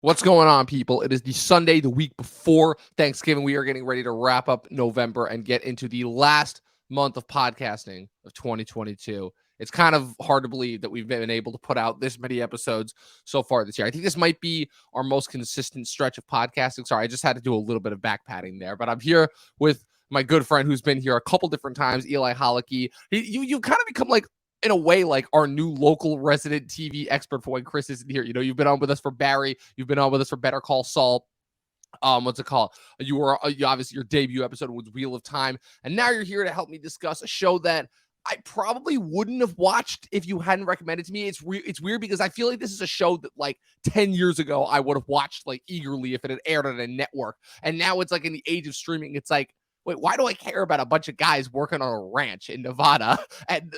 What's going on, people? It is the Sunday, the week before Thanksgiving. We are getting ready to wrap up November and get into the last month of podcasting of 2022. It's kind of hard to believe that we've been able to put out this many episodes so far this year. I think this might be our most consistent stretch of podcasting. Sorry, I just had to do a little bit of back patting there, but I'm here with my good friend who's been here a couple different times, Eli Holicky. You kind of become like, in a way, like our new local resident TV expert for when Chris isn't here. You know, you've been on with us for Barry, you've been on with us for Better Call Saul. What's it called? You obviously, your debut episode was Wheel of Time, and now you're here to help me discuss a show that I probably wouldn't have watched if you hadn't recommended to me. It's weird because I feel like this is a show that like 10 years ago I would have watched like eagerly if it had aired on a network, and now it's like in the age of streaming, it's like, wait, why do I care about a bunch of guys working on a ranch in Nevada?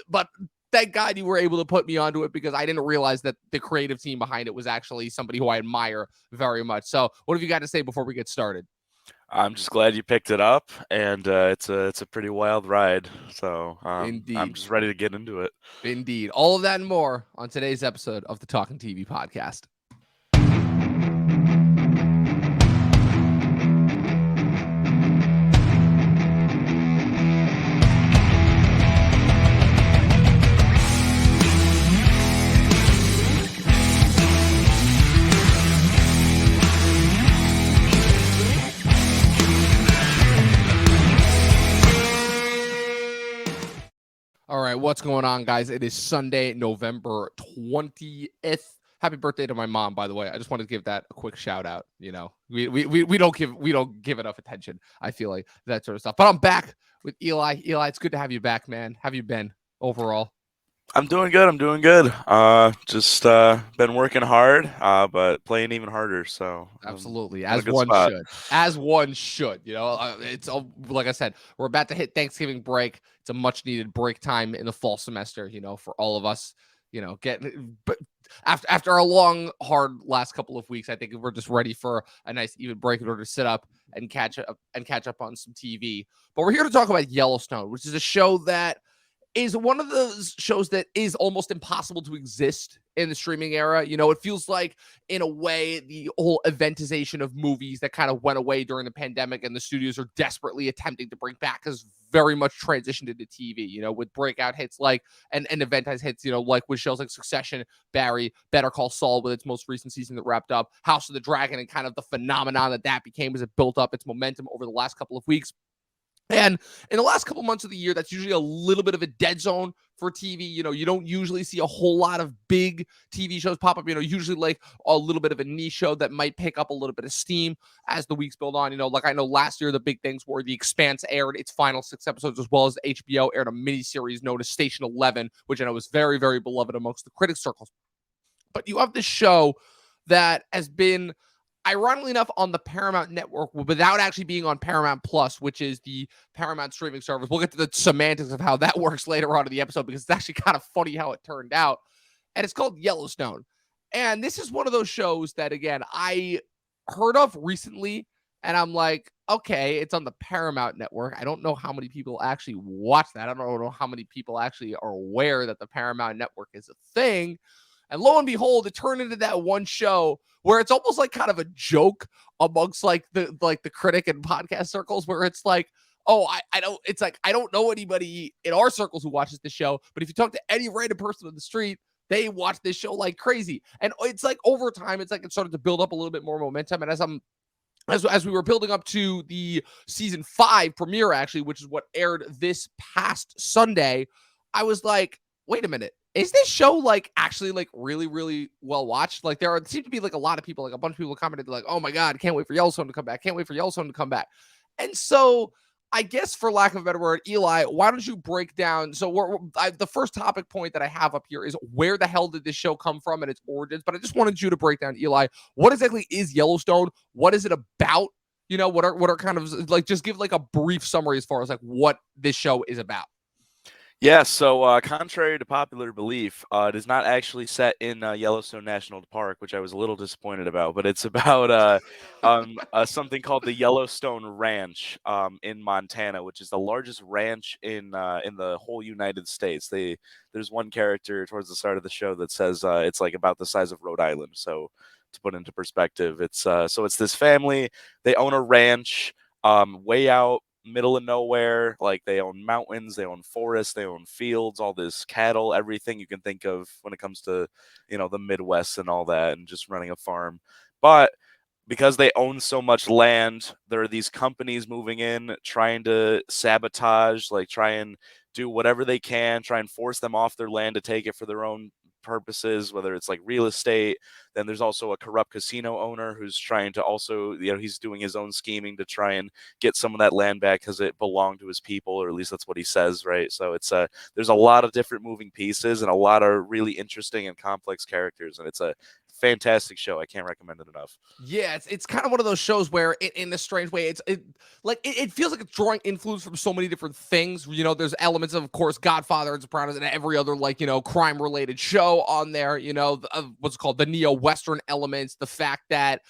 But thank God you were able to put me onto it, because I didn't realize that the creative team behind it was actually somebody who I admire very much. So what have you got to say before we get started? I'm just glad you picked it up, and it's a pretty wild ride. So I'm Indeed. just ready to get into it. Indeed. All of that and more on today's episode of the Talking TV podcast. All right, what's going on, guys? It is Sunday, November 20th. Happy birthday to my mom, by the way. I just wanted to give that a quick shout out. You know, we don't give enough attention, I feel like, that sort of stuff. But I'm back with Eli. Eli, it's good to have you back, man. How have you been overall? I'm doing good. Just been working hard, but playing even harder. So Absolutely, in a as good one spot. should. As one should. You know, it's like I said, we're about to hit Thanksgiving break. It's a much needed break time in the fall semester. You know, for all of us. You know, but after a long, hard last couple of weeks, I think we're just ready for a nice even break in order to sit up and catch up on some TV. But we're here to talk about Yellowstone, which is a show that is one of those shows that is almost impossible to exist in the streaming era. You know, it feels like, in a way, the whole eventization of movies that kind of went away during the pandemic and the studios are desperately attempting to bring back has very much transitioned into TV, you know, with breakout hits like and eventized hits, you know, like with shows like Succession, Barry, Better Call Saul with its most recent season that wrapped up, House of the Dragon, and kind of the phenomenon that became as it built up its momentum over the last couple of weeks. And in the last couple months of the year, that's usually a little bit of a dead zone for TV. You know, you don't usually see a whole lot of big TV shows pop up. You know, usually like a little bit of a niche show that might pick up a little bit of steam as the weeks build on. You know, like I know last year the big things were The Expanse aired its final 6 episodes, as well as HBO aired a miniseries known as Station 11, which I know is very, very beloved amongst the critic circles. But you have this show that has been, ironically enough, on the Paramount network without actually being on Paramount Plus, which is the Paramount streaming service. We'll get to the semantics of how that works later on in the episode, because it's actually kind of funny how it turned out. And it's called Yellowstone. And this is one of those shows that, again, I heard of recently, and I'm like, okay, it's on the Paramount network. I don't know how many people actually watch that. I don't know how many people actually are aware that the Paramount network is a thing. And lo and behold, it turned into that one show where it's almost like kind of a joke amongst like the critic and podcast circles, where it's like, oh, I don't, it's like, I don't know anybody in our circles who watches the show, but if you talk to any random person on the street, they watch this show like crazy. And it's like, over time, it's like it started to build up a little bit more momentum. And as we were building up to the season 5 premiere, actually, which is what aired this past Sunday, I was like, wait a minute. Is this show like actually like really, really well watched? Like there seem to be like a lot of people, like a bunch of people commented like, oh my God, can't wait for Yellowstone to come back. Can't wait for Yellowstone to come back. And so I guess, for lack of a better word, Eli, why don't you break down? So the first topic point that I have up here is, where the hell did this show come from and its origins? But I just wanted you to break down, Eli, what exactly is Yellowstone? What is it about? You know, what are kind of like, just give like a brief summary as far as like what this show is about. Yeah, so contrary to popular belief, it is not actually set in Yellowstone National Park, which I was a little disappointed about. But it's about something called the Yellowstone Ranch in Montana, which is the largest ranch in the whole United States. There's one character towards the start of the show that says it's like about the size of Rhode Island. So to put into perspective. It's so it's this family. They own a ranch way out middle of nowhere. Like, they own mountains, they own forests, they own fields, all this cattle, everything you can think of when it comes to, the Midwest and all that, and just running a farm. But because they own so much land, there are these companies moving in trying to sabotage, like try and do whatever they can, try and force them off their land to take it for their own purposes, whether it's like real estate. Then there's also a corrupt casino owner who's trying to also, he's doing his own scheming to try and get some of that land back because it belonged to his people, or at least that's what he says, right? So it's there's a lot of different moving pieces and a lot of really interesting and complex characters, and it's a fantastic show. I can't recommend it enough. Yeah, it's kind of one of those shows where, in a strange way, it feels like it's drawing influence from so many different things. There's elements of course, Godfather and Sopranos and every other crime related show on there. What's called the neo-Western elements, the fact that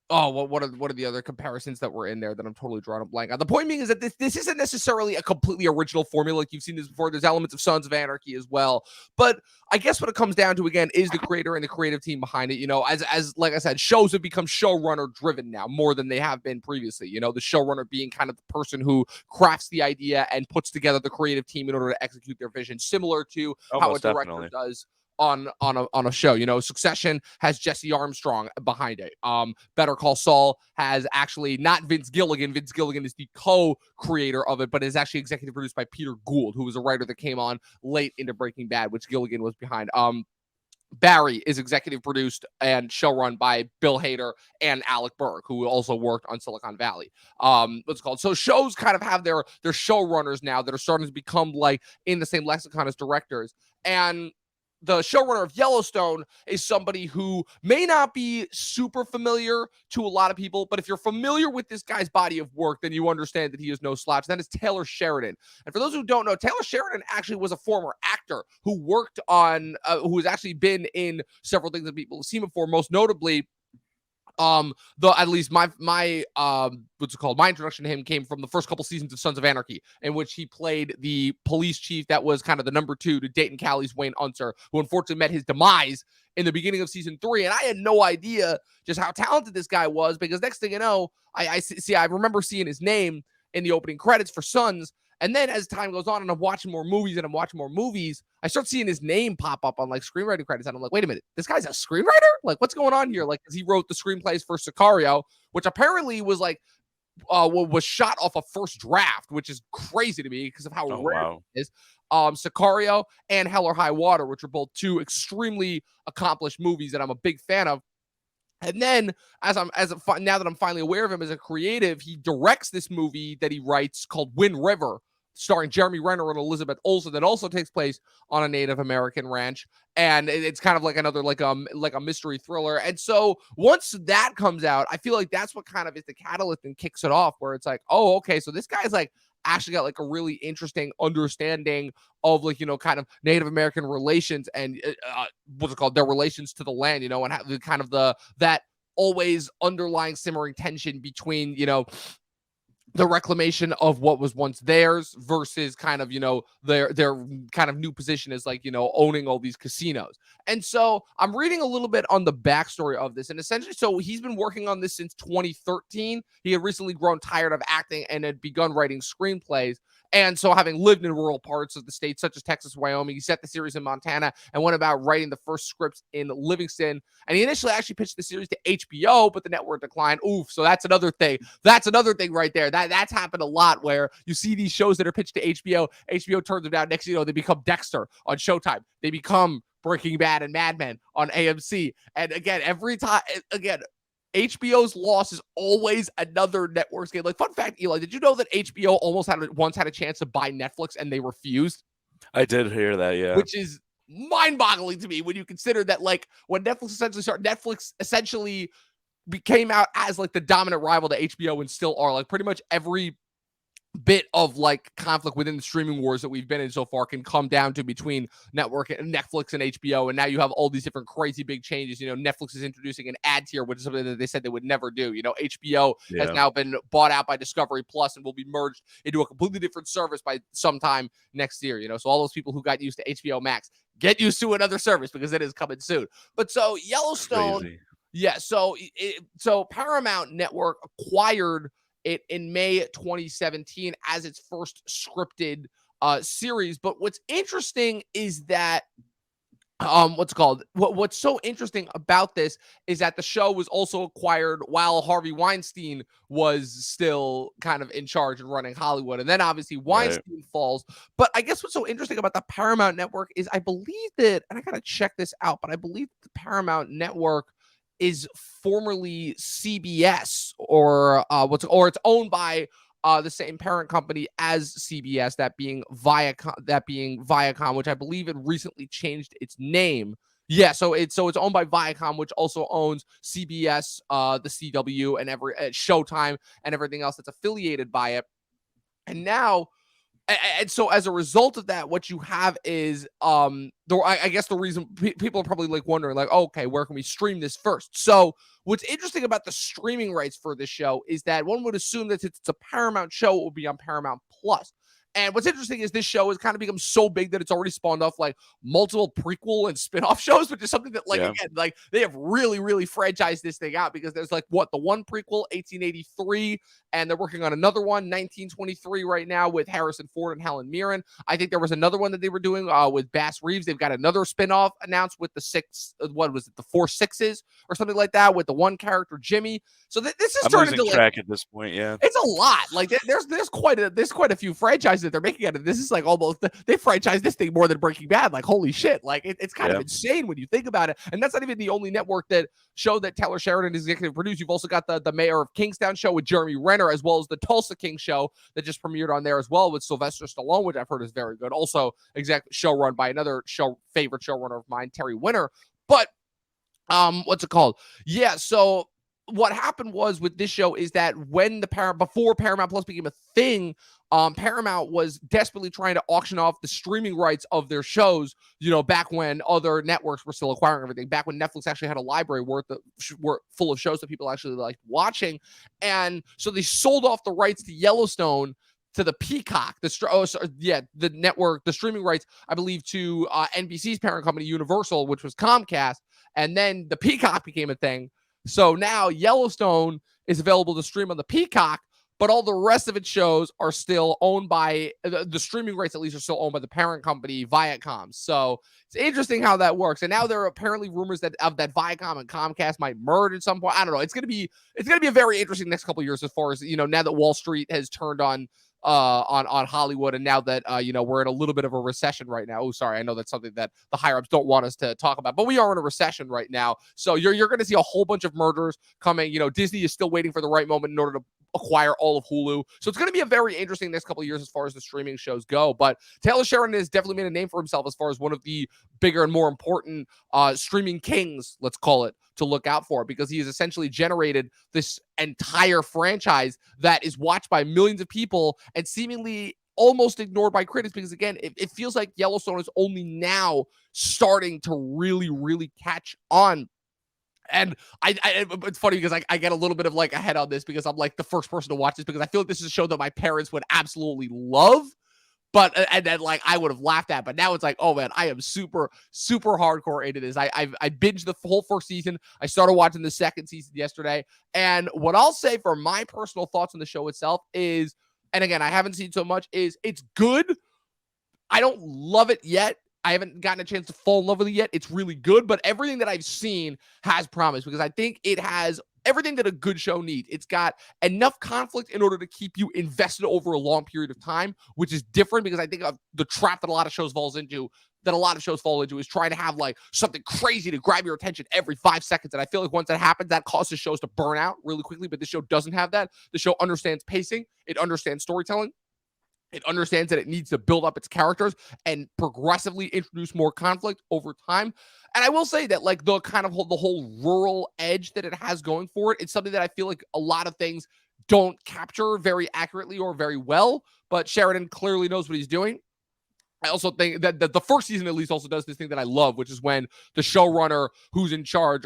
what are the other comparisons that were in there that I'm totally drawing a blank on? The point being is that this isn't necessarily a completely original formula. Like, you've seen this before. There's elements of Sons of Anarchy as well. But I guess what it comes down to, again, is the creator and the creative team behind it. As like I said, shows have become showrunner driven now more than they have been previously. The showrunner being kind of the person who crafts the idea and puts together the creative team in order to execute their vision, similar to how a director does on a show. Succession has Jesse Armstrong behind it. Better Call Saul has actually not Vince Gilligan. Vince Gilligan is the co-creator of it, but is actually executive produced by Peter Gould, who was a writer that came on late into Breaking Bad, which Gilligan was behind. Barry is executive produced and showrun by Bill Hader and Alec Berg, who also worked on Silicon Valley. So shows kind of have their showrunners now that are starting to become like in the same lexicon as directors. And the showrunner of Yellowstone is somebody who may not be super familiar to a lot of people, but if you're familiar with this guy's body of work, then you understand that he is no slouch. That is Taylor Sheridan. And for those who don't know, Taylor Sheridan actually was a former actor who worked on, who has actually been in several things that people have seen before, most notably, at least my introduction to him came from the first couple seasons of Sons of Anarchy, in which he played the police chief that was kind of the number 2 to Dayton Callie's Wayne Unser, who unfortunately met his demise in the beginning of season 3. And I had no idea just how talented this guy was, because next thing you know, I remember seeing his name in the opening credits for Sons. And then as time goes on and I'm watching more movies, I start seeing his name pop up on like screenwriting credits. And I'm like, wait a minute, this guy's a screenwriter? Like, what's going on here? Like, 'cause he wrote the screenplays for Sicario, which apparently was like, was shot off a first draft, which is crazy to me because of how rare it is. Sicario and Hell or High Water, which are both 2 extremely accomplished movies that I'm a big fan of. And then now that I'm finally aware of him as a creative, he directs this movie that he writes called Wind River, starring Jeremy Renner and Elizabeth Olsen, that also takes place on a Native American ranch. And it's kind of like another like a mystery thriller. And so once that comes out, I feel like that's what kind of is the catalyst and kicks it off, where it's like, oh, okay, so this guy's like actually got like a really interesting understanding of like, kind of Native American relations and their relations to the land, and how the kind of that always underlying simmering tension between, the reclamation of what was once theirs versus kind of, their kind of new position as like, owning all these casinos. And so I'm reading a little bit on the backstory of this. And essentially, so he's been working on this since 2013. He had recently grown tired of acting and had begun writing screenplays. And so, having lived in rural parts of the state, such as Texas, Wyoming, he set the series in Montana and went about writing the first scripts in Livingston. And he initially actually pitched the series to HBO, but the network declined. Oof. So that's another thing. That's another thing right there. That's happened a lot, where you see these shows that are pitched to HBO. HBO turns them down. Next, they become Dexter on Showtime. They become Breaking Bad and Mad Men on AMC. And again, HBO's loss is always another network's game. Like, fun fact, Eli, did you know that HBO once had a chance to buy Netflix and they refused? I did hear that, yeah. Which is mind-boggling to me when you consider that, like, when Netflix essentially became out as like the dominant rival to HBO, and still are. Like, pretty much every bit of like conflict within the streaming wars that we've been in so far can come down to between Netflix and HBO. And now you have all these different crazy big changes. Netflix is introducing an ad tier, which is something that they said they would never do. HBO has now been bought out by Discovery Plus and will be merged into a completely different service by sometime next year. So all those people who got used to HBO Max, get used to another service because it is coming soon. But so Yellowstone, Crazy. yeah. So Paramount Network acquired it in May 2017 as its first scripted series. But what's interesting is that what's so interesting about this is that the show was also acquired while Harvey Weinstein was still kind of in charge and running Hollywood. And then obviously Weinstein falls. But I guess what's so interesting about the Paramount Network is I believe that, and I got to check this out, but I believe the Paramount Network is formerly CBS or it's owned by the same parent company as CBS, that being Viacom, which I believe it recently changed its name. Yeah, so it's owned by Viacom, which also owns CBS, the CW, and Showtime, and everything else that's affiliated by it. And now, and so as a result of that, what you have is I guess the reason people are probably like wondering, like, okay, where can we stream this first? So what's interesting about the streaming rights for this show is that one would assume that it's a Paramount show, it will be on Paramount Plus. And what's interesting is this show has kind of become so big that it's already spawned off like multiple prequel and spin-off shows, which is something that again, like they have really, really franchised this thing out, because there's the one prequel, 1883, and they're working on another one, 1923 right now, with Harrison Ford and Helen Mirren. I think there was another one that they were doing with Bass Reeves. They've got another spin-off announced with the 4 Sixes or something like that, with the one character Jimmy. So this is starting to track at this point. Yeah, it's a lot. Like there's quite a few franchises that they're making out of this. Is like almost they franchise this thing more than Breaking Bad. Like holy shit! Like it's kind of insane when you think about it. And that's not even the only network show that Taylor Sheridan is executive produced. You've also got the Mayor of Kingstown show with Jeremy Renner, as well as the Tulsa King show that just premiered on there as well with Sylvester Stallone, which I've heard is very good. Also, show run by another favorite showrunner of mine, Terry Winter. But what's it called? Yeah, so what happened was with this show is that when before Paramount Plus became a thing, Paramount was desperately trying to auction off the streaming rights of their shows, back when other networks were still acquiring everything, back when Netflix actually had a library full of shows that people actually liked watching. And so they sold off the rights to Yellowstone to the Peacock, the network, the streaming rights, I believe, to NBC's parent company, Universal, which was Comcast. And then the Peacock became a thing. So now Yellowstone is available to stream on the Peacock, but all the rest of its shows are still owned by the streaming rights, at least, are still owned by the parent company, Viacom. So it's interesting how that works. And now there are apparently rumors that Viacom and Comcast might merge at some point. I don't know. It's gonna be a very interesting next couple of years, as far as now that Wall Street has turned on Hollywood, and now that we're in a little bit of a recession right now. Oh, sorry, I know that's something that the higher ups don't want us to talk about, but we are in a recession right now. So you're going to see a whole bunch of murders coming. Disney is still waiting for the right moment in order to acquire all of Hulu. So it's going to be a very interesting next couple of years as far as the streaming shows go. But Taylor Sheridan has definitely made a name for himself as far as one of the bigger and more important streaming kings, let's call it, to look out for, because he has essentially generated this entire franchise that is watched by millions of people and seemingly almost ignored by critics, because again, it feels like Yellowstone is only now starting to really, really catch on. And it's funny because I get a little bit of like ahead on this because I'm like the first person to watch this, because I feel like this is a show that my parents would absolutely love. But and then like I would have laughed at, but now it's like, oh man, I am super, super hardcore into this. I binged the whole first season. I started watching the second season yesterday. And what I'll say for my personal thoughts on the show itself is, and again, I haven't seen so much, is it's good. I don't love it yet. I haven't gotten a chance to fall in love with it yet. It's really good, but everything that I've seen has promise, because I think it has everything that a good show needs. It's got enough conflict in order to keep you invested over a long period of time, which is different, because I think of the trap that a lot of shows fall into is trying to have like something crazy to grab your attention every 5 seconds. And I feel like once that happens, that causes shows to burn out really quickly. But this show doesn't have that. The show understands pacing. It understands storytelling. It understands that it needs to build up its characters and progressively introduce more conflict over time. And I will say that like the kind of the whole rural edge that it has going for it, it's something that I feel like a lot of things don't capture very accurately or very well, but Sheridan clearly knows what he's doing. I also think that the first season at least also does this thing that I love, which is when the showrunner who's in charge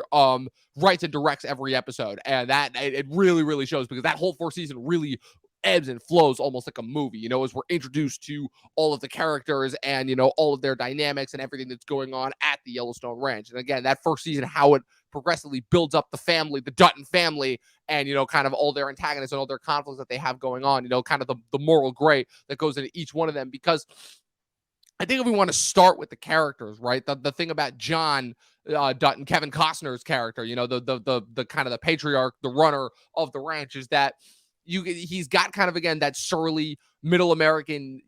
writes and directs every episode, and that it really, really shows, because that whole first season really ebbs and flows almost like a movie, as we're introduced to all of the characters and all of their dynamics and everything that's going on at the Yellowstone Ranch. And again, that first season, how it progressively builds up the family, the Dutton family, and kind of all their antagonists and all their conflicts that they have going on, kind of the moral gray that goes into each one of them. Because I think if we want to start with the characters, right? The thing about John Dutton, Kevin Costner's character, the kind of the patriarch, the runner of the ranch, is that he's got kind of, again, that surly middle American,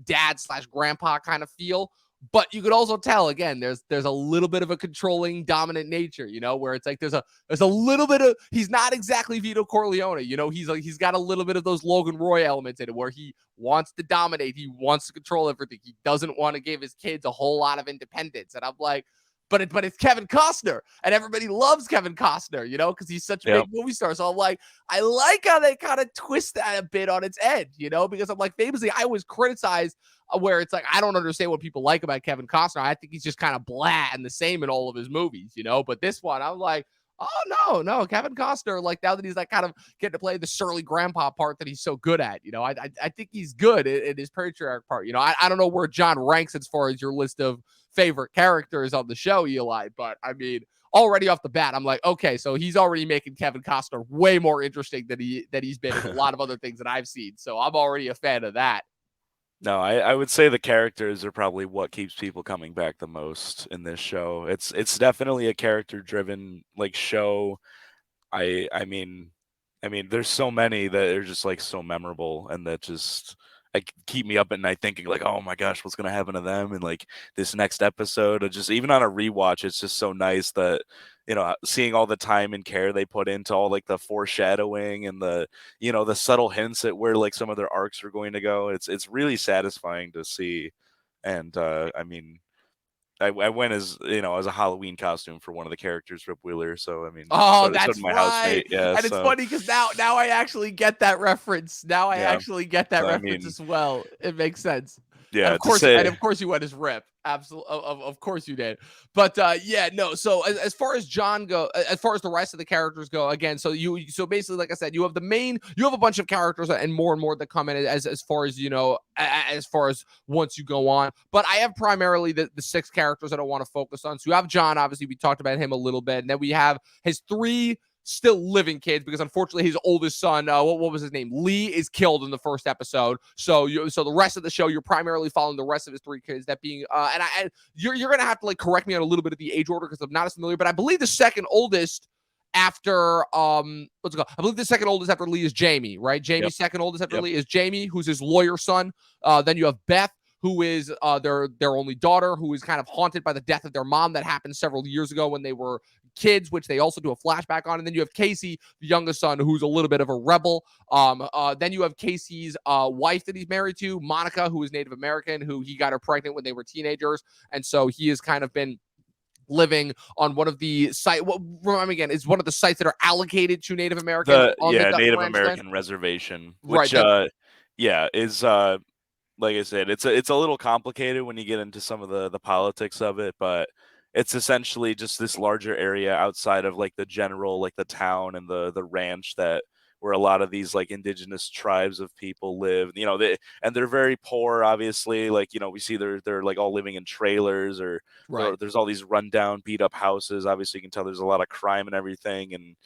dad / grandpa kind of feel. But you could also tell, again, there's a little bit of a controlling, dominant nature, where it's like there's a little bit of, he's not exactly Vito Corleone, he's got a little bit of those Logan Roy elements in it, where he wants to dominate, he wants to control everything, he doesn't want to give his kids a whole lot of independence. And I'm like, but it's Kevin Costner, and everybody loves Kevin Costner, because he's such a big movie star. So I'm like, I like how they kind of twist that a bit on its edge, because I'm like, famously, I was criticized where it's like, I don't understand what people like about Kevin Costner. I think he's just kind of blah and the same in all of his movies, But this one, I'm like, oh no, Kevin Costner, like, now that he's like kind of getting to play the surly grandpa part that he's so good at, I think he's good in his patriarch part. I don't know where John ranks as far as your list of favorite characters on the show, Eli, but I mean, already off the bat, I'm like, okay, so he's already making Kevin Costner way more interesting than he's been in a lot of other things that I've seen. So I'm already a fan of that. No, I would say the characters are probably what keeps people coming back the most in this show. It's definitely a character-driven like show. I mean, there's so many that are just like so memorable, and that just keep me up at night thinking like, oh my gosh, what's gonna happen to them in like this next episode? Or just even on a rewatch, it's just so nice that seeing all the time and care they put into all like the foreshadowing and the subtle hints at where like some of their arcs are going to go. It's really satisfying to see. And I mean, I went as as a Halloween costume for one of the characters, Rip Wheeler. So I mean, so That's did my right. housemate. Yeah, and it's funny because now I actually get that reference. Now I actually get that reference as well. It makes sense. Yeah, and of course you went as Rip. Absolutely, of course you did. But yeah, no. So as far as John as far as the rest of the characters go, again, so basically, like I said, you have a bunch of characters and more that come in as far as as far as once you go on. But I have primarily the 6 characters that I want to focus on. So you have John, obviously we talked about him a little bit, and then we have his 3 still living kids, because unfortunately his oldest son, what was his name? Lee, is killed in the first episode. So the rest of the show, you're primarily following the rest of his 3 kids. That being, and you're gonna have to like correct me on a little bit of the age order because I'm not as familiar. But I believe the second oldest after what's it called? I believe the second oldest after Lee is Jamie, right? Jamie's second oldest after Lee is Jamie, who's his lawyer son. Then you have Beth, who is their only daughter, who is kind of haunted by the death of their mom that happened several years ago when they were kids, which they also do a flashback on. And then you have Casey, the youngest son, who's a little bit of a rebel. Then you have Casey's wife that he's married to, Monica, who is Native American, who he got her pregnant when they were teenagers. And so he has kind of been living on one of the site. Remind me again, is one of the sites that are allocated to Native Americans. The Native American reservation, which is like I said, it's a little complicated when you get into some of the politics of it, but it's essentially just this larger area outside of like the general, like the town and the ranch, that where a lot of these like indigenous tribes of people live. They're very poor, obviously. Like, we see they're like all living in trailers, or there's all these rundown, beat up houses. Obviously, you can tell there's a lot of crime and everything, and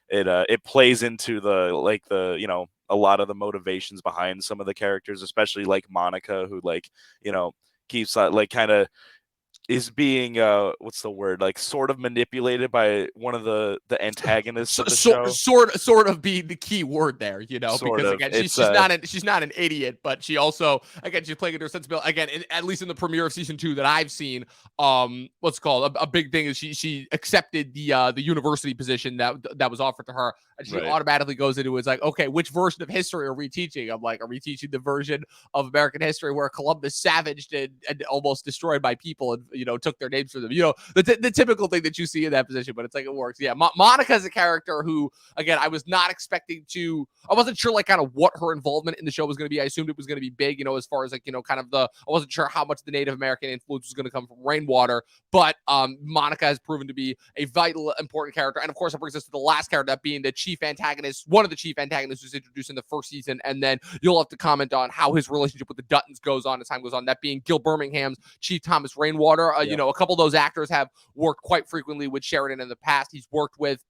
it plays into a lot of the motivations behind some of the characters, especially like Monica, who keeps like kind of is being what's the word, like sort of manipulated by one of the antagonists of the show. Sort of being the key word there, because again, she's not an idiot, but she also, again, she's playing into her sensibility. Again, at least in the premiere of season 2 that I've seen, what's called a big thing is she accepted the university position that was offered to her, and she automatically goes into it's like, okay, which version of history are we teaching? I'm like, are we teaching the version of American history where Columbus savaged and almost destroyed by people took their names from them. The typical thing that you see in that position, but it's like it works. Yeah, Monica is a character who, again, I was not expecting to. I wasn't sure like kind of what her involvement in the show was going to be. I assumed it was going to be big, as far as like kind of I wasn't sure how much the Native American influence was going to come from Rainwater, but Monica has proven to be a vital, important character. And of course, it brings us to the last character, that being the chief antagonist, one of the chief antagonists who's introduced in the first season. And then you'll have to comment on how his relationship with the Duttons goes on as time goes on, that being Gil Birmingham's Chief Thomas Rainwater. A couple of those actors have worked quite frequently with Sheridan in the past. He's worked with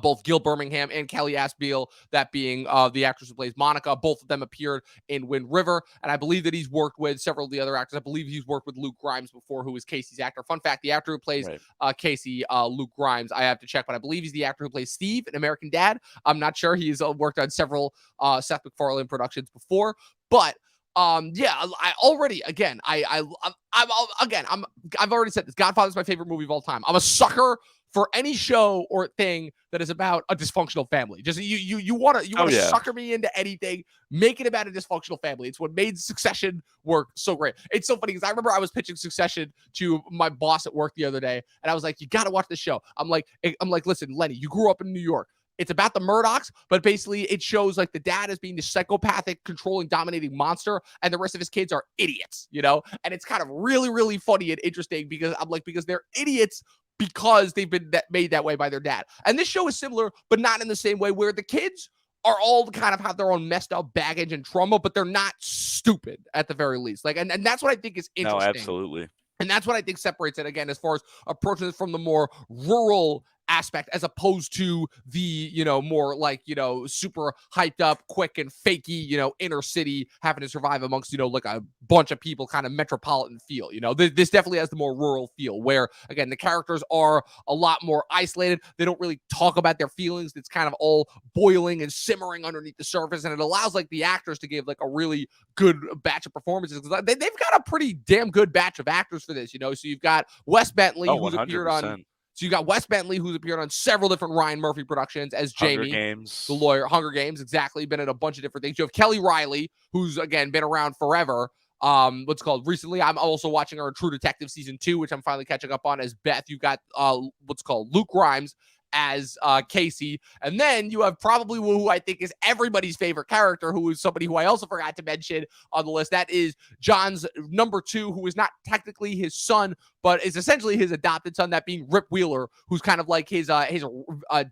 both Gil Birmingham and Kelly Asbille, that being the actress who plays Monica. Both of them appeared in Wind River, and I believe that he's worked with several of the other actors. I believe he's worked with Luke Grimes before, who is Casey's actor. Fun fact, the actor who plays Casey, Luke Grimes, I have to check, but I believe he's the actor who plays Steve in American Dad. I'm not sure. He's worked on several Seth MacFarlane productions before, but I've already said this. Godfather's my favorite movie of all time. I'm a sucker for any show or thing that is about a dysfunctional family. Just you want to sucker me into anything, make it about a dysfunctional family. It's what made Succession work so great. It's so funny because I remember I was pitching Succession to my boss at work the other day, and I was like, "You got to watch the show." I'm like, "Listen, Lenny, you grew up in New York. It's about the Murdochs, but basically it shows like the dad as being the psychopathic, controlling, dominating monster, and the rest of his kids are idiots, And it's kind of really, really funny and interesting because because they're idiots because they've been made that way by their dad. And this show is similar, but not in the same way, where the kids are all kind of have their own messed up baggage and trauma, but they're not stupid at the very least. And that's what I think is interesting. No, absolutely. And that's what I think separates it, again, as far as approaching it from the more rural aspect, as opposed to the, more like, super hyped up, quick and fakey, inner city, having to survive amongst, like a bunch of people, kind of metropolitan feel. This definitely has the more rural feel, where, again, the characters are a lot more isolated. They don't really talk about their feelings. It's kind of all boiling and simmering underneath the surface. And it allows like the actors to give like a really good batch of performances, because they've got a pretty damn good batch of actors for this, So you've got Wes Bentley, who's 100%. appeared on. So you got Wes Bentley, who's appeared on several different Ryan Murphy productions as Jamie, the lawyer. Hunger Games, exactly. Been in a bunch of different things. You have Kelly Reilly, who's, again, been around forever. Recently, I'm also watching her True Detective season 2, which I'm finally catching up on, as Beth. You got Luke Grimes as Casey. And then you have probably who I think is everybody's favorite character, who is somebody who I also forgot to mention on the list. That is John's number 2, who is not technically his son, but is essentially his adopted son, that being Rip Wheeler, who's kind of like his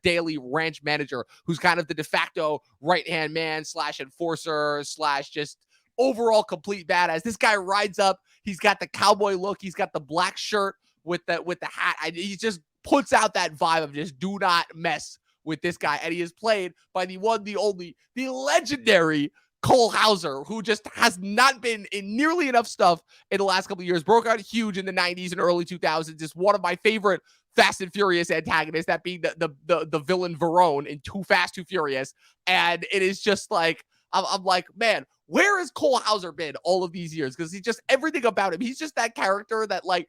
daily ranch manager, who's kind of the de facto right-hand man / enforcer / just overall complete badass. This guy rides up. He's got the cowboy look. He's got the black shirt with the hat. He just puts out that vibe of just do not mess with this guy. And he is played by the one, the only, the legendary Cole Hauser, who just has not been in nearly enough stuff in the last couple of years. Broke out huge in the 90s and early 2000s. Is one of my favorite Fast and Furious antagonists, that being the villain Verone in Too Fast, Too Furious. And it is just like, I'm like, man, where has Cole Hauser been all of these years? Because he's just, everything about him, he's just that character that like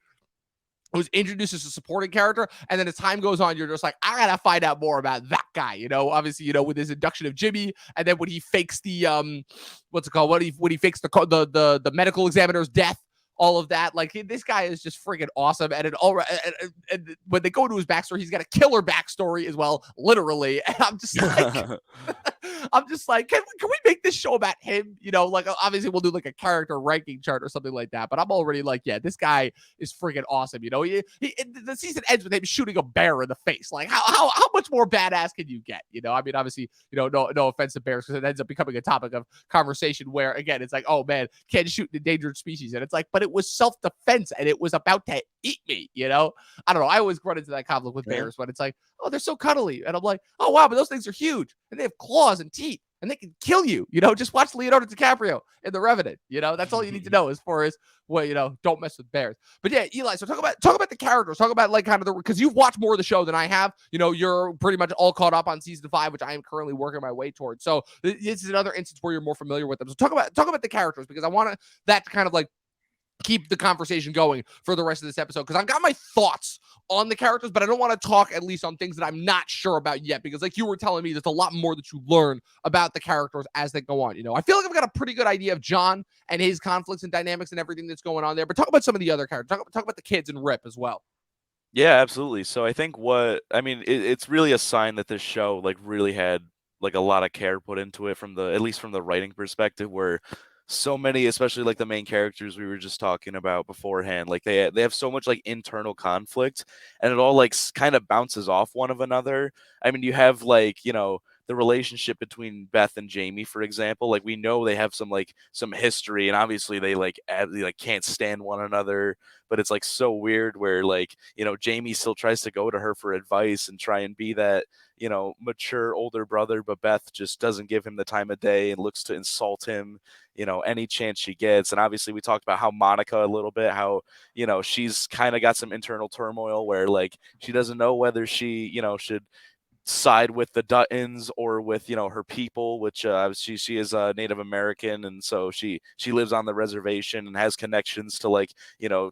was introduced as a supporting character, and then as time goes on, you're just like, I gotta find out more about that guy, obviously, with his induction of Jimmy, and then when he fakes the when he fakes the medical examiner's death, all of that. Like, this guy is just freaking awesome. And and when they go to his backstory, he's got a killer backstory as well, literally. And I'm just like, can we make this show about him? Like, obviously we'll do like a character ranking chart or something like that. But I'm already like, yeah, this guy is freaking awesome. The season ends with him shooting a bear in the face. Like, how much more badass can you get? I mean, obviously, no offense to bears, because it ends up becoming a topic of conversation where, again, it's like, oh man, can't shoot an endangered species, and it's like, but it was self-defense and it was about to eat me, I don't know. I always run into that conflict with bears when it's like, oh, they're so cuddly. And I'm like, oh, wow, but those things are huge and they have claws and teeth and they can kill you. Just watch Leonardo DiCaprio in The Revenant. That's all you need to know as far as, well, don't mess with bears. But yeah, Eli, so talk about the characters. Talk about like kind of because you've watched more of the show than I have. You're pretty much all caught up on season 5, which I am currently working my way towards. So this is another instance where you're more familiar with them. So talk about the characters, because I want that to kind of like keep the conversation going for the rest of this episode, because I've got my thoughts on the characters, but I don't want to talk at least on things that I'm not sure about yet, because like you were telling me, there's a lot more that you learn about the characters as they go on. I feel like I've got a pretty good idea of John and his conflicts and dynamics and everything that's going on there, but talk about some of the other characters. Talk about the kids and Rip as well. Yeah, absolutely. So I think it's really a sign that this show like really had like a lot of care put into it from at least from the writing perspective, where so many, especially like the main characters we were just talking about beforehand, like they have so much like internal conflict, and it all like kind of bounces off one of another. I mean, you have like, the relationship between Beth and Jamie, for example. Like we know they have some history, and obviously they like can't stand one another, but it's like so weird where like, Jamie still tries to go to her for advice and try and be that, mature older brother, but Beth just doesn't give him the time of day and looks to insult him, any chance she gets. And obviously we talked about how Monica a little bit, how, she's kind of got some internal turmoil where like she doesn't know whether she, should side with the Duttons or with her people, which she is a Native American, and so she lives on the reservation and has connections to like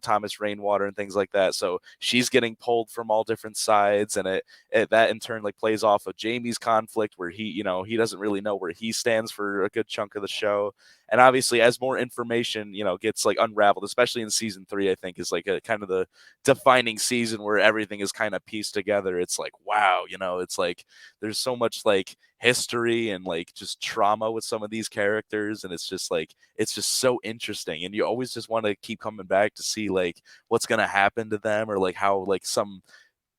Thomas Rainwater and things like that. So she's getting pulled from all different sides, and it that in turn like plays off of Jamie's conflict where he doesn't really know where he stands for a good chunk of the show. And obviously, as more information, gets like unraveled, especially in season 3, I think is like a kind of the defining season where everything is kind of pieced together. It's like, wow, it's like there's so much like history and like just trauma with some of these characters, and it's just so interesting, and you always just want to keep coming back to see like what's gonna happen to them, or like how like some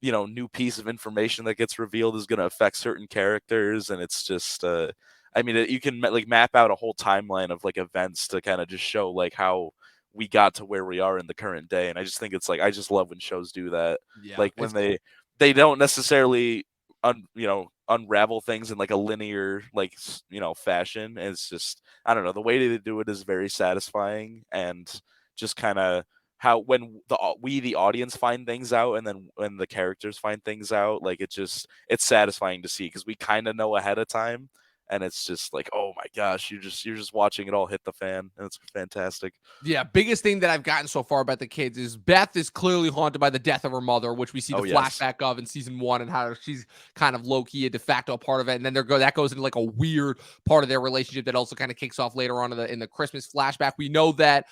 new piece of information that gets revealed is going to affect certain characters. And it's just you can like map out a whole timeline of like events to kind of just show like how we got to where we are in the current day. And I just think it's like, I just love when shows do that. Yeah, Like when they don't necessarily unravel things in like a linear like fashion. And it's just, I don't know, the way they do it is very satisfying, and just kind of how when the audience find things out, and then when the characters find things out, like it's satisfying to see, because we kind of know ahead of time, and it's just like, oh my gosh, you're just watching it all hit the fan, and it's fantastic. Yeah, biggest thing that I've gotten so far about the kids is Beth is clearly haunted by the death of her mother, which we see the flashback of in season 1, and how she's kind of low-key a de facto part of it. And then that goes into like a weird part of their relationship that also kind of kicks off later on in the Christmas flashback. We know that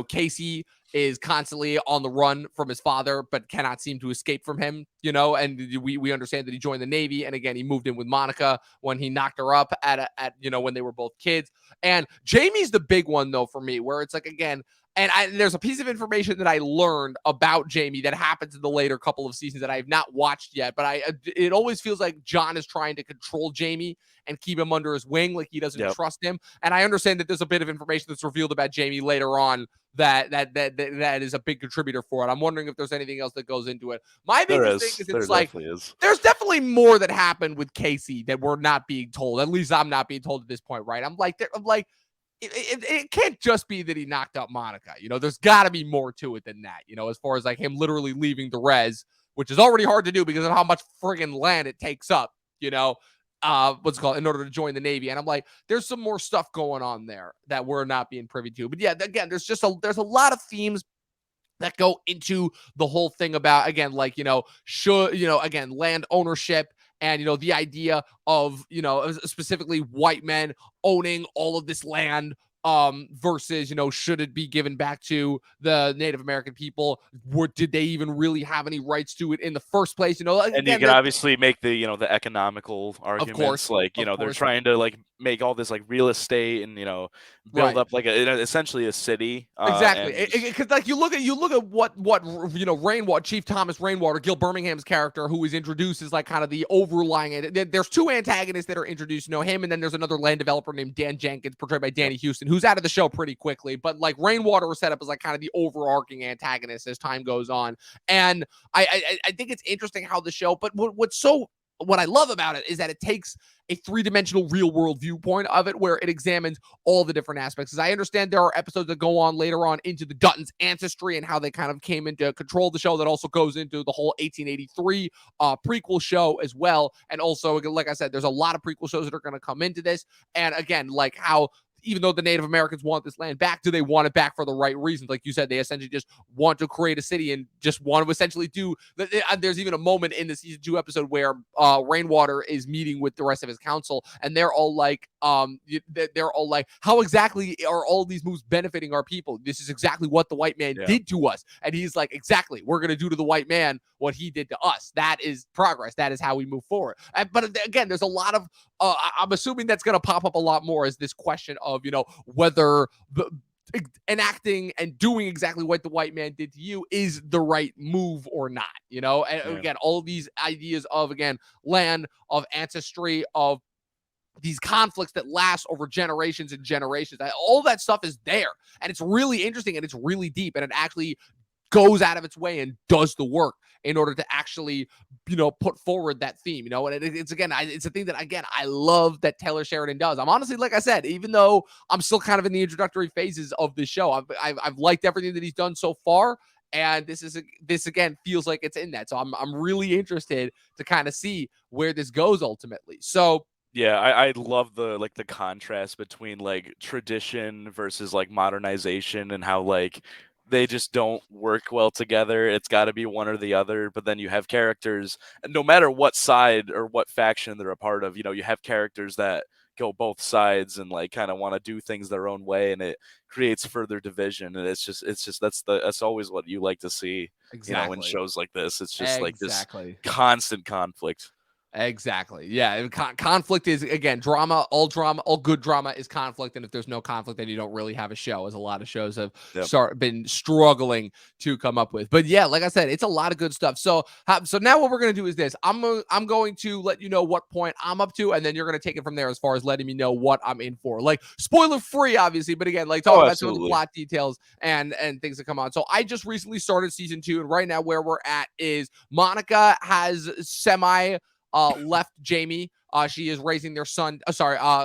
Casey is constantly on the run from his father, but cannot seem to escape from him, and we understand that he joined the Navy. And again, he moved in with Monica when he knocked her up at when they were both kids. And Jamie's the big one though for me, where it's like, again, and there's a piece of information that I learned about Jamie that happens in the later couple of seasons that I have not watched yet, but it always feels like John is trying to control Jamie and keep him under his wing, like he doesn't trust him. And I understand that there's a bit of information that's revealed about Jamie later on that is a big contributor for it. I'm wondering if there's anything else that goes into it. My biggest thing is it's like there's definitely more that happened with Casey that we're not being told. At least I'm not being told at this point, right? I'm like it can't just be that he knocked up Monica. There's got to be more to it than that. As far as like him literally leaving the res, which is already hard to do because of how much friggin' land it takes up. What's it called, in order to join the Navy. And I'm like, there's some more stuff going on there that we're not being privy to. But yeah, again, there's a lot of themes that go into the whole thing about, again, like, again, land ownership and, the idea of, specifically white men owning all of this land versus, should it be given back to the Native American people? Did they even really have any rights to it in the first place? Again, and you can obviously make the, the economical arguments, of course, they're trying to like make all this like real estate and, build up like essentially a city. Exactly. Because like you look at what Rainwater, Chief Thomas Rainwater, Gil Birmingham's character, who is introduced as like kind of the overlying, there's two antagonists that are introduced, him, and then there's another land developer named Dan Jenkins, portrayed by Danny Houston, who's out of the show pretty quickly. But like Rainwater was set up as like kind of the overarching antagonist as time goes on. And I think it's interesting how the show, but what I love about it is that it takes a three-dimensional real-world viewpoint of it, where it examines all the different aspects. As I understand, there are episodes that go on later on into the Duttons' ancestry and how they kind of came into control of the show. That also goes into the whole 1883 prequel show as well. And also, like I said, there's a lot of prequel shows that are going to come into this. And again, like how even though the Native Americans want this land back, do they want it back for the right reasons? Like you said, they essentially just want to create a city and just want to essentially do. There's even a moment in the season 2 episode where Rainwater is meeting with the rest of his council, and they're all like, how exactly are all these moves benefiting our people? This is exactly what the white man did to us, and he's like, exactly, we're gonna do to the white man what he did to us. That is progress. That is how we move forward. But again, there's a lot of I'm assuming that's going to pop up a lot more as this question of, whether enacting and doing exactly what the white man did to you is the right move or not, and again, all of these ideas of, again, land, of ancestry, of these conflicts that last over generations and generations, all that stuff is there, and it's really interesting, and it's really deep, and it actually goes out of its way and does the work in order to actually, put forward that theme, and it's a thing that, again, I love that Taylor Sheridan does. I'm honestly, like I said, even though I'm still kind of in the introductory phases of this show, I've liked everything that he's done so far. And this again feels like it's in that. So I'm really interested to kind of see where this goes ultimately. So yeah, I love the contrast between like tradition versus like modernization, and how like they just don't work well together. It's got to be one or the other. But then you have characters, no matter what side or what faction they're a part of, you have characters that go both sides and like kind of want to do things their own way, and it creates further division. And it's just that's always what you like to see, in shows like this. It's just like this constant conflict. Exactly. Yeah. Conflict is, again, drama. All good drama is conflict. And if there's no conflict, then you don't really have a show, as a lot of shows have been struggling to come up with. But yeah, like I said, it's a lot of good stuff. So now what we're going to do is this. I'm going to let you know what point I'm up to, and then you're going to take it from there as far as letting me know what I'm in for. Like, spoiler free, obviously, but again, like talking about some of the plot details and things that come on. So I just recently started season 2, and right now where we're at is Monica has left Jamie. She is raising their son.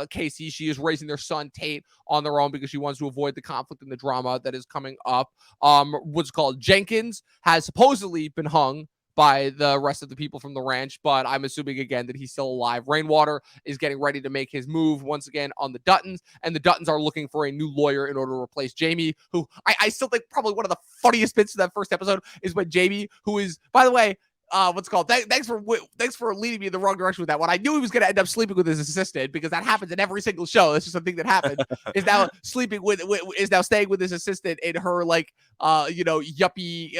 Casey. She is raising their son Tate on their own because she wants to avoid the conflict and the drama that is coming up. What's called Jenkins has supposedly been hung by the rest of the people from the ranch, but I'm assuming again that he's still alive. Rainwater is getting ready to make his move once again on the Duttons, and the Duttons are looking for a new lawyer in order to replace Jamie, who I still think probably one of the funniest bits of that first episode is when Jamie, who is, by the way, thanks for leading me in the wrong direction with that one. I knew he was going to end up sleeping with his assistant, because that happens in every single show. That's just a thing that happens. Is now staying with his assistant in her yuppie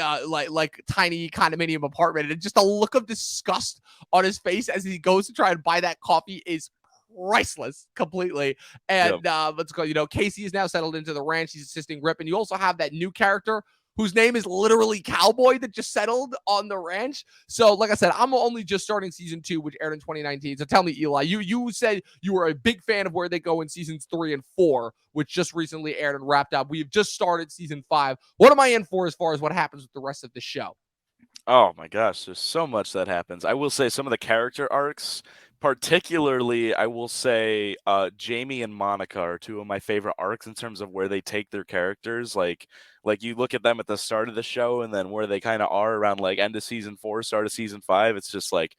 like tiny condominium apartment, and just a look of disgust on his face as he goes to try and buy that coffee is priceless completely. And Casey is now settled into the ranch. He's assisting Rip, and you also have that new character whose name is literally Cowboy that just settled on the ranch. So, like I said, I'm only just starting season 2, which aired in 2019. So tell me, Eli, you said you were a big fan of where they go in seasons 3 and 4, which just recently aired and wrapped up. We've just started season 5. What am I in for as far as what happens with the rest of the show? Oh my gosh, there's so much that happens. I will say some of the character arcs, particularly, I will say Jamie and Monica are two of my favorite arcs in terms of where they take their characters. Like you look at them at the start of the show, and then where they kind of are around like end of season 4, start of season 5. It's just like,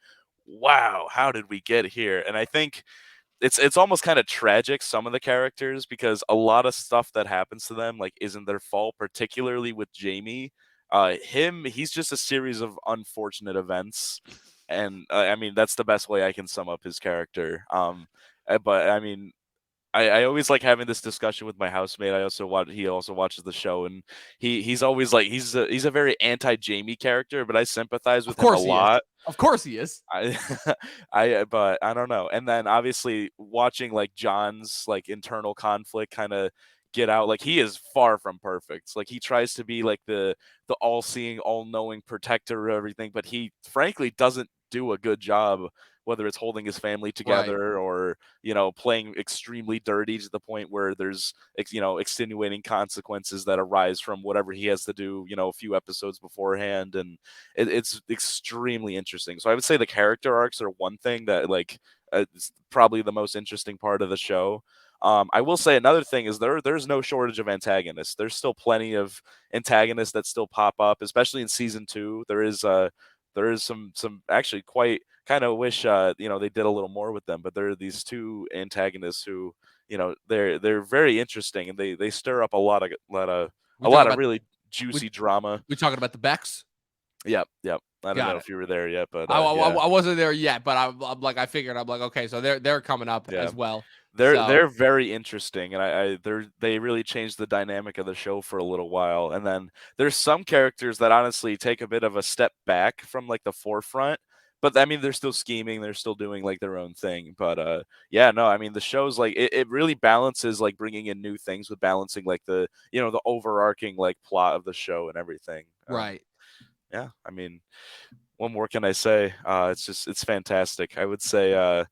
wow, how did we get here? And I think it's almost kind of tragic, some of the characters, because a lot of stuff that happens to them like isn't their fault, particularly with Jamie. He's just a series of unfortunate events, and I mean that's the best way I can sum up his character. But I mean, I always like having this discussion with my housemate. He also watches the show, and he's always like he's a very anti Jamie character, but I sympathize with him a lot. Of course he is. But I don't know. And then obviously watching like John's like internal conflict kind of get out, like he is far from perfect. Like he tries to be like the all-seeing, all-knowing protector of everything, but he frankly doesn't do a good job, whether it's holding his family together or playing extremely dirty to the point where there's extenuating consequences that arise from whatever he has to do a few episodes beforehand. And it's extremely interesting. So I would say the character arcs are one thing that it's probably the most interesting part of the show. I will say another thing is there's no shortage of antagonists. There's still plenty of antagonists that still pop up, especially in season 2. There is some actually quite kind of wish they did a little more with them. But there are these two antagonists who they're very interesting, and they stir up a lot of We talking about really we juicy drama. we talking about the Becks? Yep, yep. I don't know Got it. if you were there yet, but yeah, I wasn't there yet, but I'm like I figured I'm like okay, so they're coming up yeah. as well. They're So they're very interesting, and they really changed the dynamic of the show for a little while. And then there's some characters that honestly take a bit of a step back from like the forefront. But I mean, they're still scheming, they're still doing like their own thing. But yeah, no, I mean, the show's like it really balances like bringing in new things with balancing like the overarching like plot of the show and everything. right. Yeah, I mean, what more can I say? It's fantastic. I would say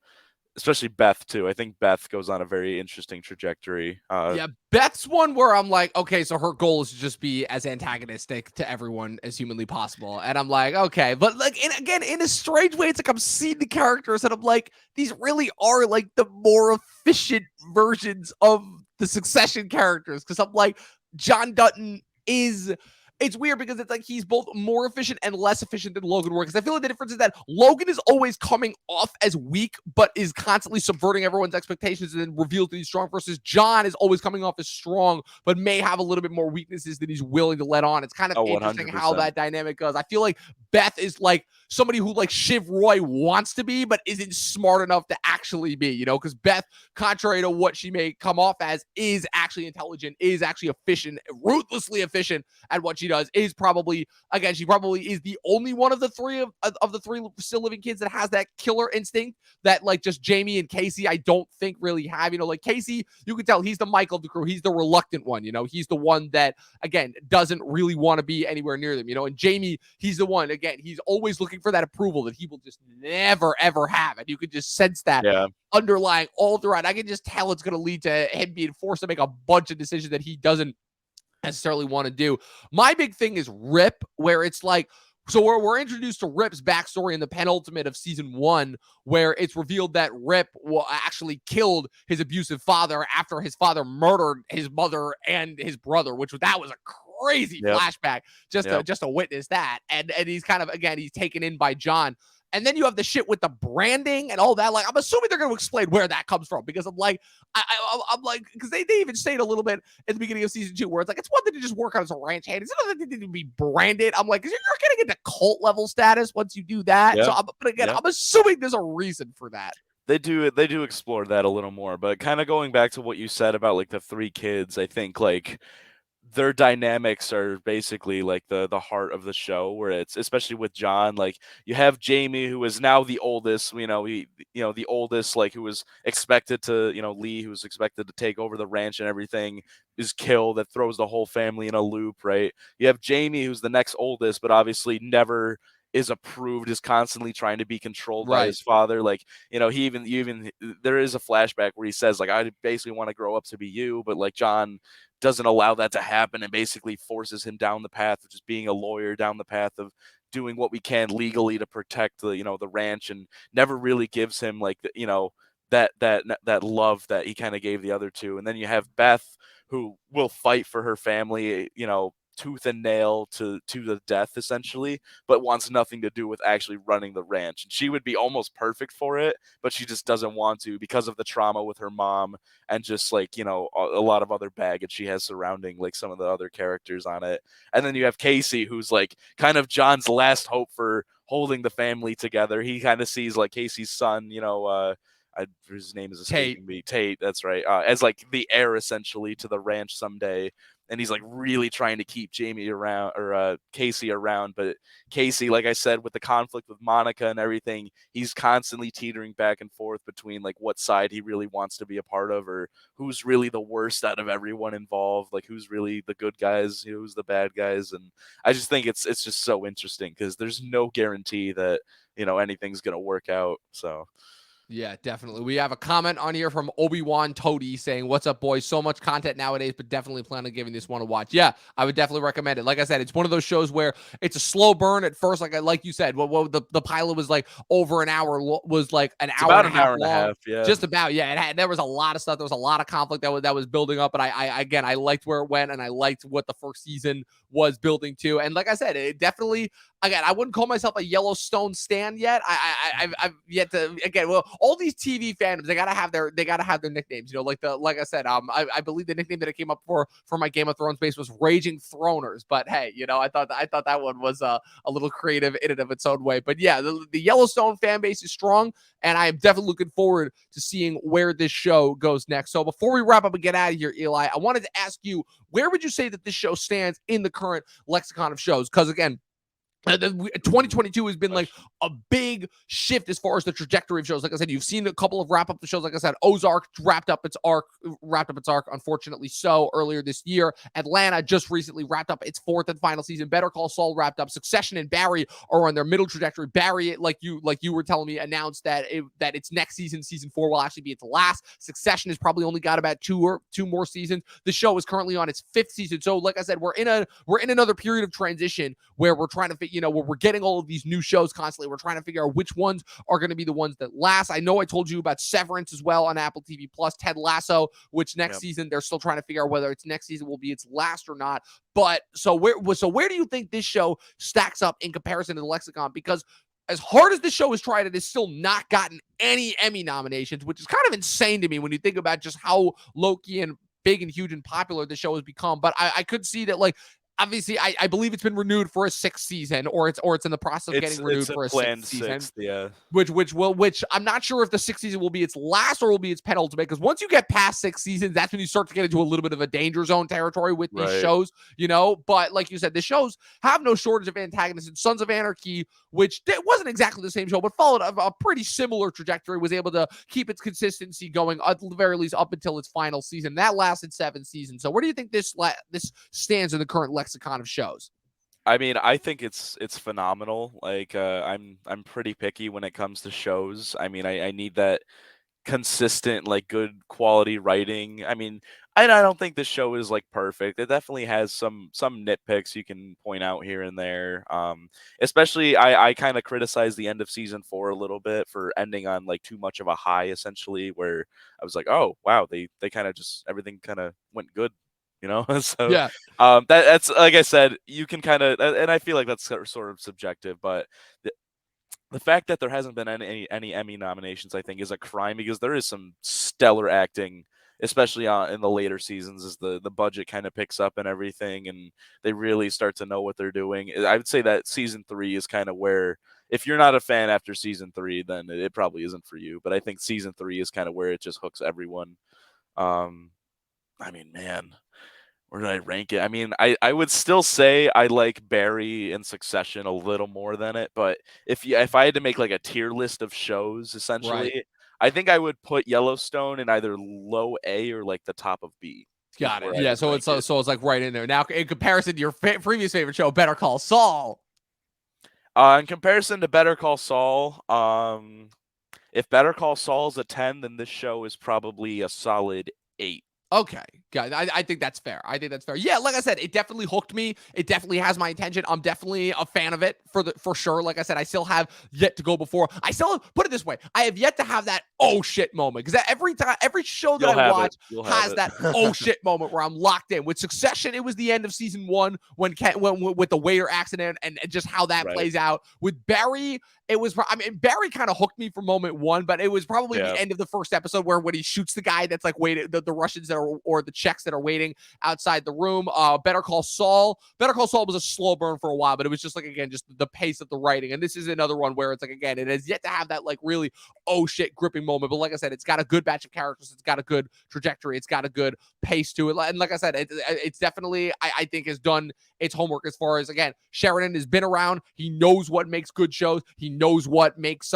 especially Beth too. I think Beth goes on a very interesting trajectory. Yeah, Beth's one where I'm like, okay, so her goal is to just be as antagonistic to everyone as humanly possible. And I'm like, okay. But like, and again, in a strange way, it's like I'm seeing the characters and I'm like, these really are like the more efficient versions of the Succession characters. Cause I'm like, John Dutton is. It's weird because it's like he's both more efficient and less efficient than Logan were. Because I feel like the difference is that Logan is always coming off as weak, but is constantly subverting everyone's expectations and then reveals that he's strong. Versus John is always coming off as strong, but may have a little bit more weaknesses that he's willing to let on. It's kind of interesting how that dynamic goes. I feel like Beth is like somebody who like Shiv Roy wants to be, but isn't smart enough to actually be, because Beth, contrary to what she may come off as, is actually intelligent, is actually efficient, ruthlessly efficient at what she does. Is probably, again, she probably is the only one of the three of the three still living kids that has that killer instinct that like just Jamie and Casey I don't think really have. Like Casey, you can tell he's the Michael of the crew. He's the reluctant one. He's the one that again doesn't really want to be anywhere near them. And Jamie, he's the one, again, he's always looking for that approval that he will just never ever have, and you could just sense that underlying all throughout. I can just tell it's going to lead to him being forced to make a bunch of decisions that he doesn't necessarily want to do. My big thing is Rip, where it's like, so we're introduced to Rip's backstory in the penultimate of season 1, where it's revealed that Rip actually killed his abusive father after his father murdered his mother and his brother, that was a crazy flashback just to witness that. And he's kind of, again, he's taken in by John. And then you have the shit with the branding and all that. Like, I'm assuming they're going to explain where that comes from, because I'm like, I'm like, because they even say it a little bit at the beginning of season 2, where it's like, it's one thing to just work on as a ranch hand. It's another thing to be branded. I'm like, because you're getting into cult level status once you do that. Yeah. So, but again, I'm assuming there's a reason for that. They do explore that a little more, but kind of going back to what you said about like the 3 kids, I think like their dynamics are basically like the heart of the show, where it's especially with John, like you have Jamie, who is now the oldest, the oldest, like who was expected to, Lee, who was expected to take over the ranch and everything, is killed. That throws the whole family in a loop, right? You have Jamie, who's the next oldest, but obviously never is approved, is constantly trying to be controlled by his father. Like, he even there is a flashback where he says like, I basically want to grow up to be you, but like John doesn't allow that to happen and basically forces him down the path of just being a lawyer, down the path of doing what we can legally to protect the ranch, and never really gives him like that love that he kind of gave the other two. And then you have Beth, who will fight for her family, tooth and nail to the death essentially, but wants nothing to do with actually running the ranch. And she would be almost perfect for it, but she just doesn't want to because of the trauma with her mom and just like, a lot of other baggage she has surrounding like some of the other characters on it. And then you have Casey, who's like kind of John's last hope for holding the family together. He kind of sees like Casey's son, his name is escaping me. Tate, that's right. As like the heir essentially to the ranch someday. And he's like really trying to keep Jamie around, or Casey around. But Casey, like I said, with the conflict with Monica and everything, he's constantly teetering back and forth between like what side he really wants to be a part of, or who's really the worst out of everyone involved, like who's really the good guys, who's the bad guys. And I just think it's just so interesting, because there's no guarantee that anything's gonna work out. So yeah, definitely. We have a comment on here from Obi-Wan Toady saying, "What's up, boys? So much content nowadays, but definitely plan on giving this one a watch." Yeah, I would definitely recommend it. Like I said, it's one of those shows where it's a slow burn at first. Like you said, the pilot was like over an hour, was like an hour about and an hour and a half. Yeah, just about. Yeah, there was a lot of stuff. There was a lot of conflict that was building up. But I liked where it went, and I liked what the first season was building to. And like I said, it definitely, again, I wouldn't call myself a Yellowstone stan yet. I've yet to, again, well, all these TV fandoms, they gotta have their nicknames. Like I said, I believe the nickname that it came up for my Game of Thrones base was Raging Throners. But hey, I thought that one was a little creative in and of its own way. But yeah, the Yellowstone fan base is strong, and I am definitely looking forward to seeing where this show goes next. So before we wrap up and get out of here, Eli, I wanted to ask you, where would you say that this show stands in the current lexicon of shows? Because again, 2022 has been like a big shift as far as the trajectory of shows. Like I said, you've seen a couple of wrap up the shows. Like I said, Ozark wrapped up its arc, unfortunately so, earlier this year. Atlanta just recently wrapped up its 4th and final season. Better Call Saul wrapped up. Succession and Barry are on their middle trajectory. Barry, like you were telling me, announced that its next season 4, will actually be its last. Succession has probably only got about two more seasons. The show is currently on its 5th season. So like I said, we're in another period of transition where we're trying to where we're getting all of these new shows constantly. We're trying to figure out which ones are going to be the ones that last. I know I told you about Severance as well on Apple TV Plus, Ted Lasso, which next season they're still trying to figure out whether its next season will be its last or not. But so where do you think this show stacks up in comparison to the lexicon? Because as hard as this show has tried, it has still not gotten any Emmy nominations, which is kind of insane to me when you think about just how low-key and big and huge and popular the show has become. But I could see that, like, obviously, I believe it's been renewed for a 6th season, or it's in the process of getting renewed for a 6th season. Yeah. Which I'm not sure if the 6th season will be its last or will be its penultimate. Because once you get past 6 seasons, that's when you start to get into a little bit of a danger zone territory with these shows. But like you said, the shows have no shortage of antagonists. And Sons of Anarchy, which wasn't exactly the same show, but followed a pretty similar trajectory, was able to keep its consistency going at the very least up until its final season. That lasted 7 seasons. So where do you think this stands in the current lexicon of shows? I mean, I think it's phenomenal. Like, I'm pretty picky when it comes to shows. I mean, I need that consistent, like, good quality writing. I mean, I don't think the show is like perfect. It definitely has some nitpicks you can point out here and there. Especially I kind of criticized the end of season 4 a little bit for ending on like too much of a high, essentially, where I was like, oh wow, they kind of just, everything kind of went good. So Yeah. that's, like I said, you can kind of, and I feel like that's sort of subjective, but the fact that there hasn't been any Emmy nominations, I think, is a crime, because there is some stellar acting, especially in the later seasons, as the budget kind of picks up and everything, and they really start to know what they're doing. I would say that season 3 is kind of where, if you're not a fan after season 3, then it probably isn't for you. But I think season 3 is kind of where it just hooks everyone. I mean, man, where did I rank it? I mean, I would still say I like Barry and Succession a little more than it, but if I had to make like a tier list of shows, essentially, I think I would put Yellowstone in either low A or like the top of B. Got it. Yeah, so it's like right in there. Now, in comparison to your previous favorite show, Better Call Saul. In comparison to Better Call Saul, if Better Call Saul is a 10, then this show is probably a solid 8. Okay, guys, I think that's fair. Yeah, like I said, it definitely hooked me. It definitely has my attention. I'm definitely a fan of it for sure. Like I said, I still have yet to go before. I still, put it this way, I have yet to have that oh shit moment, because every show that I watch has that oh shit moment where I'm locked in. With Succession, it was the end of season 1 when with the waiter accident and just how that plays out. With Barry, it was, I mean, Barry kind of hooked me for moment 1, but it was probably the end of the first episode when he shoots the guy that's like waiting, the Russians that are, or the Czechs that are waiting outside the room. Better Call Saul was a slow burn for a while, but it was just like, again, just the pace of the writing. And this is another one where it's like, again, it has yet to have that like really oh shit gripping moment. But like I said, it's got a good batch of characters. It's got a good trajectory. It's got a good pace to it. And like I said, it's definitely, I think, has done its homework as far as, again, Sheridan has been around. He knows what makes good shows. He knows what makes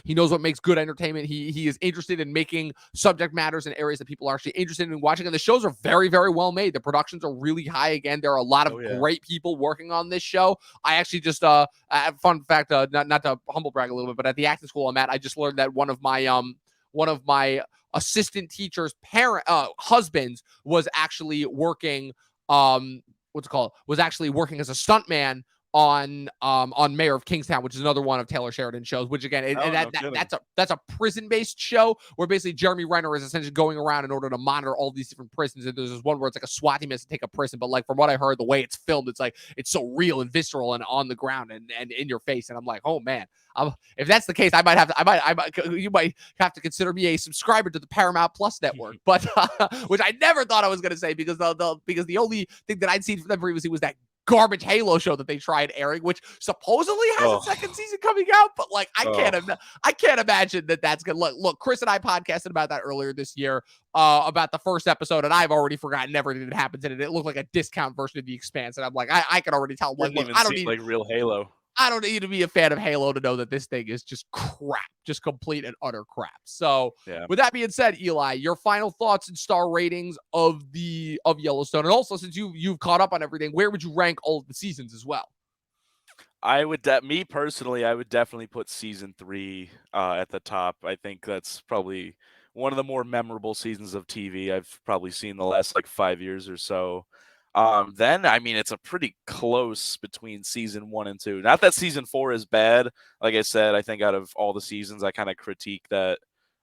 he knows what makes good entertainment. He is interested in making subject matters in areas that people are actually interested in watching. And the shows are very, very well made. The productions are really high. Again, there are a lot of great people working on this show. I actually just, fun fact, not to humble brag a little bit, but at the acting school I'm at, I just learned that one of my assistant teachers' husbands was actually working, was actually working as a stuntman on Mayor of Kingstown, which is another one of Taylor Sheridan's shows, which again, that's a prison-based show where basically Jeremy Renner is essentially going around in order to monitor all these different prisons. And there's this one where it's like a SWAT team has to take a prison, but like from what I heard, the way it's filmed, it's like it's so real and visceral and on the ground and in your face. And I'm like, oh man, if that's the case, you might have to consider me a subscriber to the Paramount Plus network. But which I never thought I was going to say because the only thing that I'd seen from them previously was that garbage Halo show that they tried airing, which supposedly has a second season coming out, but like I can't imagine that that's gonna look. Chris and I podcasted about that earlier this year about the first episode, and I've already forgotten everything that happens in it. It looked like a discount version of The Expanse, and I'm like, I can already tell. Like, look, I don't need like real Halo. I don't need to be a fan of Halo to know that this thing is just crap, just complete and utter crap. So with that being said, Eli, your final thoughts and star ratings of Yellowstone. And also, since you've caught up on everything, where would you rank all of the seasons as well? Me personally, I would definitely put season 3 at the top. I think that's probably one of the more memorable seasons of TV I've probably seen the last like 5 years or so. Then I mean it's a pretty close between season 1 and 2. Not that season 4 is bad. Like I said, I think out of all the seasons, I kind of critique that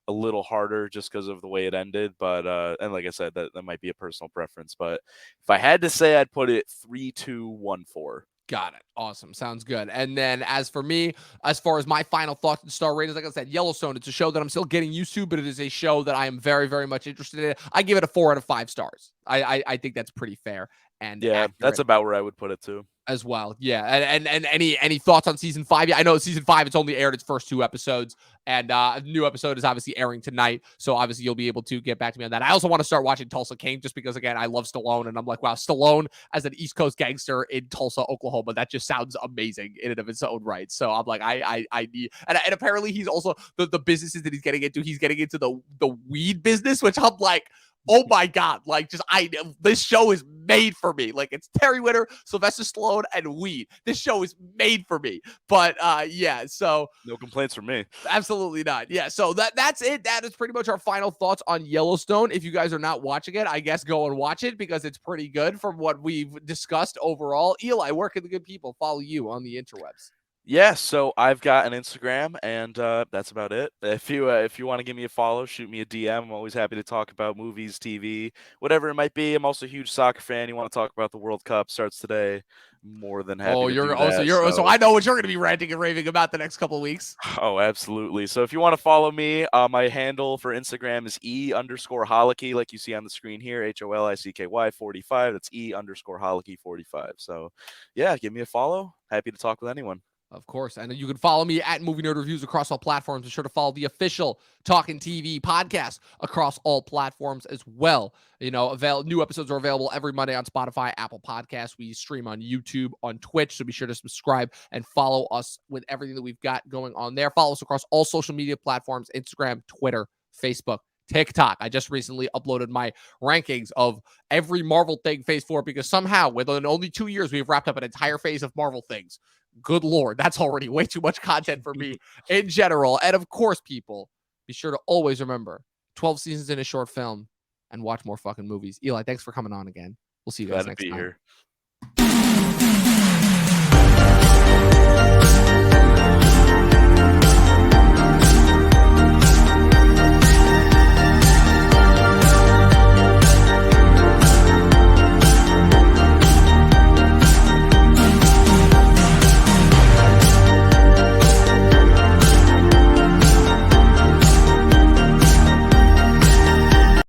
a little harder just because of the way it ended. But and like I said, that might be a personal preference. But if I had to say, I'd put it 3, 2, 1, 4. Got it. Awesome. Sounds good. And then as for me, as far as my final thoughts and star ratings, like I said, Yellowstone, it's a show that I'm still getting used to, but it is a show that I am very, very much interested in. I give it a 4 out of 5 stars. I think that's pretty fair. And yeah, that's about where I would put it too. As well. Yeah. And any thoughts on season 5? Yeah, I know season 5, it's only aired its first 2 episodes. And a new episode is obviously airing tonight. So obviously you'll be able to get back to me on that. I also want to start watching Tulsa King just because, again, I love Stallone. And I'm like, wow, Stallone as an East Coast gangster in Tulsa, Oklahoma. That just sounds amazing in and of its own right. So I'm like, I need, and apparently he's also the businesses that he's getting into the weed business, which I'm like, oh my God, like this show is made for me. Like it's Terry Winter, Sylvester Stallone, and weed. This show is made for me. But yeah, so no complaints from me. Absolutely not. Yeah, so that's it. That is pretty much our final thoughts on Yellowstone. If you guys are not watching it, I guess go and watch it because it's pretty good from what we've discussed overall. Eli, where can the good people follow you on the interwebs? Yeah, so I've got an Instagram, and that's about it. If you want to give me a follow, shoot me a DM. I'm always happy to talk about movies, TV, whatever it might be. I'm also a huge soccer fan. You want to talk about the World Cup? Starts today. More than happy. Oh, to do that, so I know what you're going to be ranting and raving about the next couple of weeks. Oh, absolutely. So if you want to follow me, my handle for Instagram is E_Holicky, like you see on the screen here, HOLICKY 45. That's E_Holicky 45. So yeah, give me a follow. Happy to talk with anyone. Of course. And you can follow me at Movie Nerd Reviews across all platforms. Be sure to follow the official Talking TV podcast across all platforms as well. You know, new episodes are available every Monday on Spotify, Apple Podcasts. We stream on YouTube, on Twitch. So be sure to subscribe and follow us with everything that we've got going on there. Follow us across all social media platforms, Instagram, Twitter, Facebook, TikTok. I just recently uploaded my rankings of every Marvel thing phase 4 because somehow within only 2 years, we've wrapped up an entire phase of Marvel things. Good Lord, that's already way too much content for me in general. And of course, people, be sure to always remember 12 seasons in a short film and watch more fucking movies. Eli, thanks for coming on again. We'll see you guys next time. Glad to be here.